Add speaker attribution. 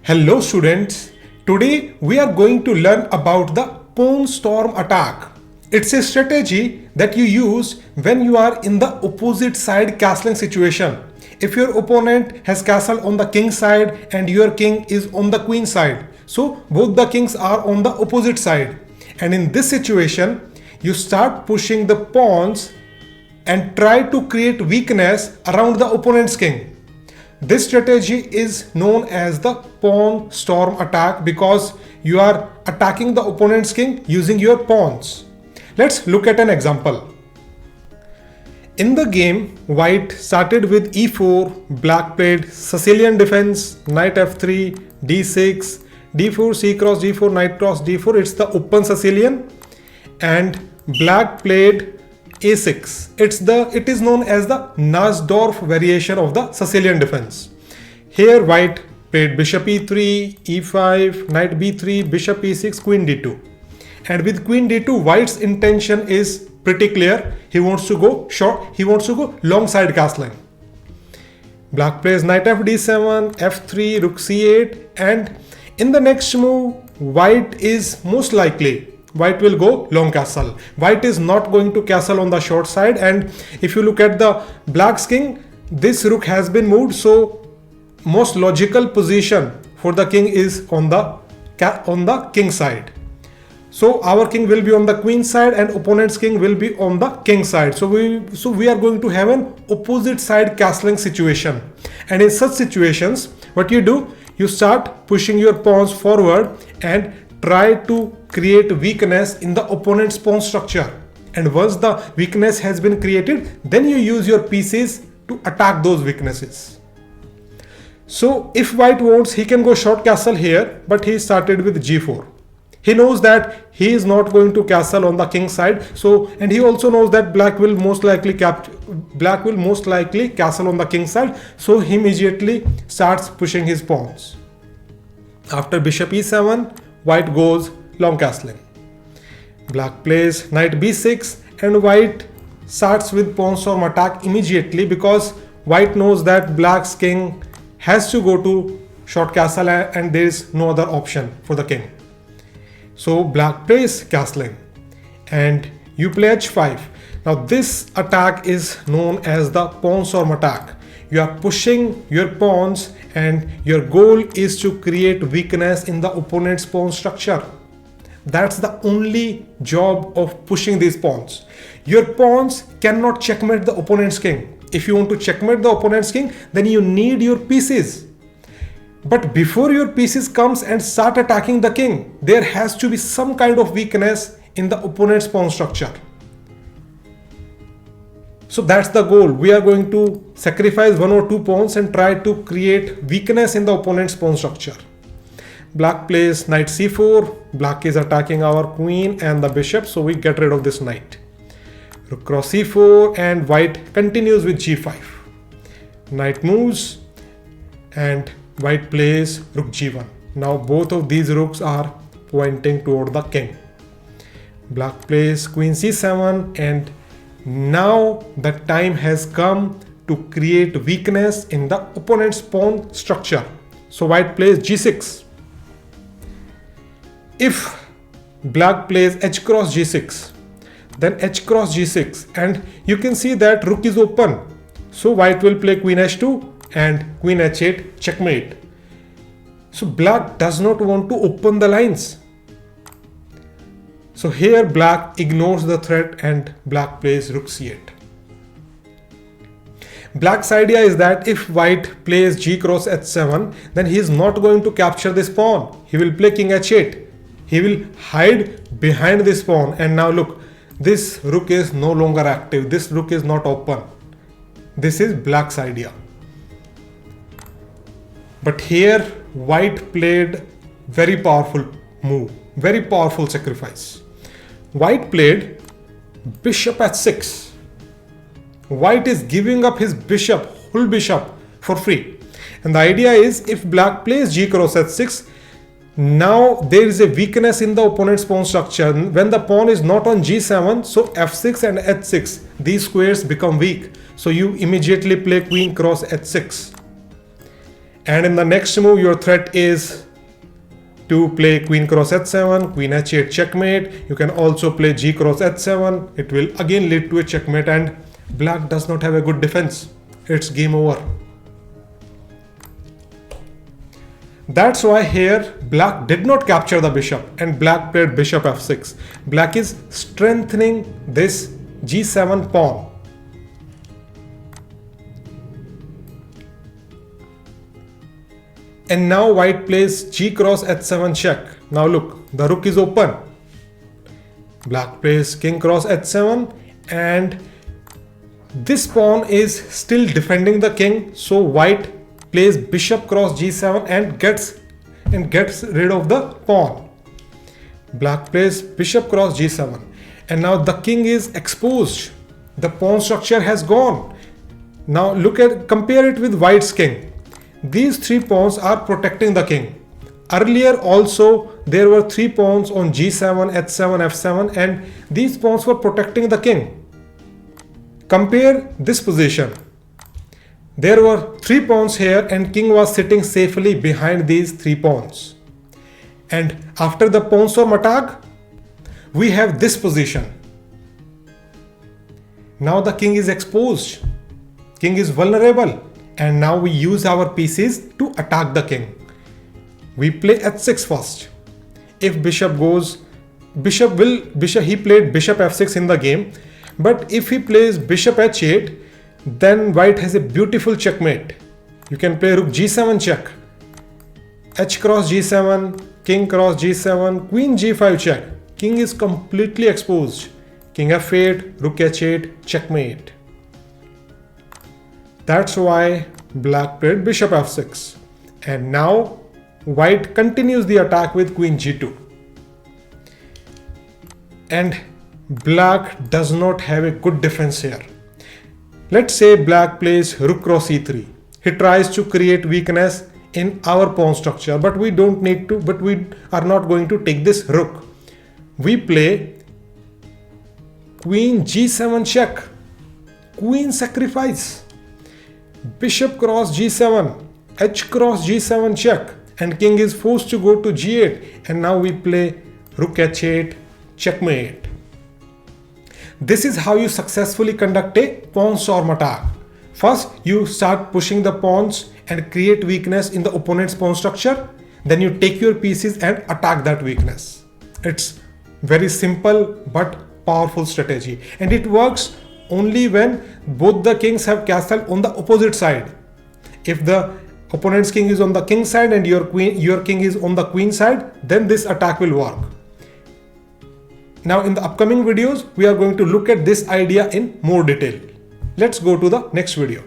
Speaker 1: Hello students, today we are going to learn about the pawn storm attack. It's a strategy that you use when you are in the opposite side castling situation. If your opponent has castle on the king side and your king is on the queen side, so both the kings are on the opposite side. And in this situation, you start pushing the pawns and try to create weakness around the opponent's king. This strategy is known as the pawn storm attack because you are attacking the opponent's king using your pawns. Let's look at an example. In the game, white started with e4, black played Sicilian defense, knight f3, d6, d4, c cross d4, knight cross d4, it's the open Sicilian, and black played a6. It is known as the Nassdorf variation of the Sicilian defense. Here white played bishop e3, e5, knight b3, bishop e6, queen d2. And with queen d2, white's intention is pretty clear. He wants to go short, he wants to go long side castling. Black plays knight f d7, f3, rook c8, and in the next move, white will go long castle. White is not going to castle on the short side, and if you look at the black's king, this rook has been moved, so most logical position for the king is on the king side. So our king will be on the queen side and opponent's king will be on the king side. So we are going to have an opposite side castling situation. And in such situations, what you do, you start pushing your pawns forward and try to create weakness in the opponent's pawn structure. And once the weakness has been created, then you use your pieces to attack those weaknesses. So if white wants, he can go short castle here, but he started with g4. He knows that he is not going to castle on the king side. And he also knows that black will most likely castle on the king side. So he immediately starts pushing his pawns. After bishop e7, white goes long castling. Black plays knight b6 and white starts with pawn storm attack immediately because white knows that black's king has to go to short castle and there is no other option for the king. So black plays castling and you play h5. Now this attack is known as the pawn storm attack. You are pushing your pawns and your goal is to create weakness in the opponent's pawn structure. That's the only job of pushing these pawns. Your pawns cannot checkmate the opponent's king. If you want to checkmate the opponent's king, then you need your pieces. But before your pieces comes and start attacking the king, there has to be some kind of weakness in the opponent's pawn structure. So that's the goal. We are going to sacrifice one or two pawns and try to create weakness in the opponent's pawn structure. Black plays knight c4. Black is attacking our queen and the bishop, so we get rid of this knight. Rook cross c4 and white continues with g5. Knight moves and white plays rook g1. Now both of these rooks are pointing toward the king. Black plays queen c7 and now the time has come to create weakness in the opponent's pawn structure. So white plays g6. If black plays h cross g6, then h cross g6 and you can see that rook is open. So white will play queen h2 and queen h8 checkmate. So black does not want to open the lines. So here black ignores the threat and black plays rook c8. Black's idea is that if white plays g cross h7, then he is not going to capture this pawn. He will play king h8. He will hide behind this pawn, and now look, this rook is no longer active. This rook is not open. This is black's idea. But here white played very powerful move, very powerful sacrifice. White played bishop h6. White is giving up his bishop, whole bishop, for free. And the idea is if black plays g cross h6, now there is a weakness in the opponent's pawn structure. When the pawn is not on g7, so f6 and h6, these squares become weak. So you immediately play queen cross h6. And in the next move, your threat is to play queen cross h7, queen h8 checkmate. You can also play g cross h7. It will again lead to a checkmate, and black does not have a good defense. It's game over. That's why here black did not capture the bishop and black played bishop f6. Black is strengthening this g7 pawn. And now white plays g cross h7 check. Now look, the rook is open. Black plays king cross h7 and this pawn is still defending the king. So white plays bishop cross g7 and gets rid of the pawn. Black plays bishop cross g7 and now the king is exposed. The pawn structure has gone. Now compare it with white's king. These three pawns are protecting the king. Earlier also there were three pawns on g7, h7, f7 and these pawns were protecting the king. Compare this position. There were three pawns here and king was sitting safely behind these three pawns. And after the pawn storm attack, we have this position. Now the king is exposed. King is vulnerable. And now we use our pieces to attack the king. We play h6 first. If bishop goes, he played bishop f6 in the game. But if he plays bishop h8, then white has a beautiful checkmate. You can play rook g7 check, h cross g7, king cross g7, queen g5 check. King is completely exposed. King f8, rook h8, checkmate. That's why black played bishop f6. And now white continues the attack with queen g2. And black does not have a good defense here. Let's say black plays rook cross e3. He tries to create weakness in our pawn structure, but we are not going to take this rook. We play queen g7 check, queen sacrifice, bishop cross g7, h cross g7 check, and king is forced to go to g8, and now we play rook h8, checkmate. This is how you successfully conduct a pawn storm attack. First, you start pushing the pawns and create weakness in the opponent's pawn structure. Then you take your pieces and attack that weakness. It's very simple but powerful strategy, and it works only when both the kings have castle on the opposite side. If the opponent's king is on the king side and your king is on the queen side, then this attack will work. Now in the upcoming videos, we are going to look at this idea in more detail. Let's go to the next video.